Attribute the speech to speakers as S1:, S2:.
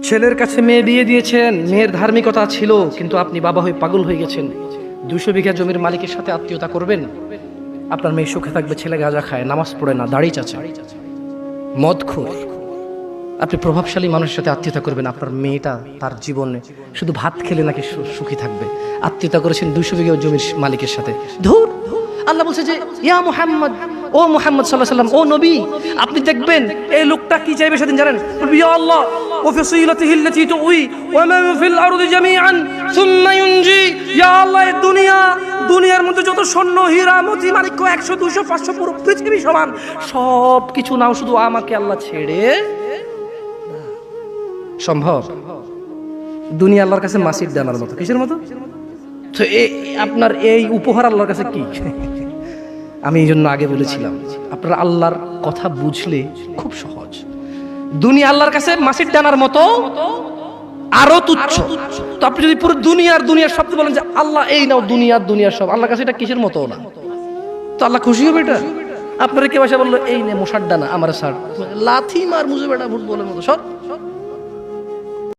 S1: ছেলের কাছে মেয়ে বিয়ে দিয়েছেন, মেয়ের ধার্মিকতা ছিল, কিন্তু আপনি বাবা হয়ে পাগল হয়ে গেছেন। 200 বিঘা জমির মালিকের সাথে আত্মীয়তা করবেন? আপনার মেয়ে সুখে থাকবে, ছেলে গাঁজা খায়, নামাজ পড়ে না, দাড়ি চাচা, মদখোর। আপনি প্রভাবশালী মানুষের সাথে আত্মীয়তা করবেন, আপনার মেয়েটা তার জীবনে শুধু ভাত খেলে নাকি সুখী থাকবে। আত্মীয়তা করেছেন 200 বিঘা জমির মালিকের সাথে। ধুর, আল্লাহ বলছে যে ইয়া মুহাম্মদ, ও মুহাম্মদ সাল্লাল্লাহু আলাইহি ওয়াসাল্লাম, ও নবী, আপনি দেখবেন এই লোকটা কি চাইবে সেদিন জানেন? বলবে ইয়া আল্লাহ ওয়া ফাসিলাতিহি আল্লাতী তুই ওয়া মান ফিল আরদি জামিআন সুম্মা ইউনজি। ইয়া আল্লাহ, এই দুনিয়ার মধ্যে যত স্বর্ণ, হীরা, মতি, মাণিক্য 100 200 500 পুরো পৃথিবী সমান, সব কিছু নাও, শুধু আমাকে আল্লাহ ছেড়ে। সম্ভব? দুনিয়া আল্লাহর কাছে মাসির দানার মতো। কিসের মতো? তো আপনার এই উপহার আল্লাহর কাছে কি? আমি এই জন্য আগে বলেছিলাম, আপনারা আল্লাহর কথা বুঝলে খুব সহজ। দুনিয়া আল্লাহর কাছে মাসির দানার মতো, আরো তুচ্ছ। তো আপনি যদি পুরো দুনিয়ার সব বলেন যে আল্লাহ এই নাও, দুনিয়ার সব, আল্লাহর কাছে এটা কিসের মতো না? তো আল্লাহ খুশি হবে এটা? আপনারা কেউ এসে বললো এই নে মশার ডানা, আমার সার, লাথি মার মুজে বেটা ফুটবলের মতো, সব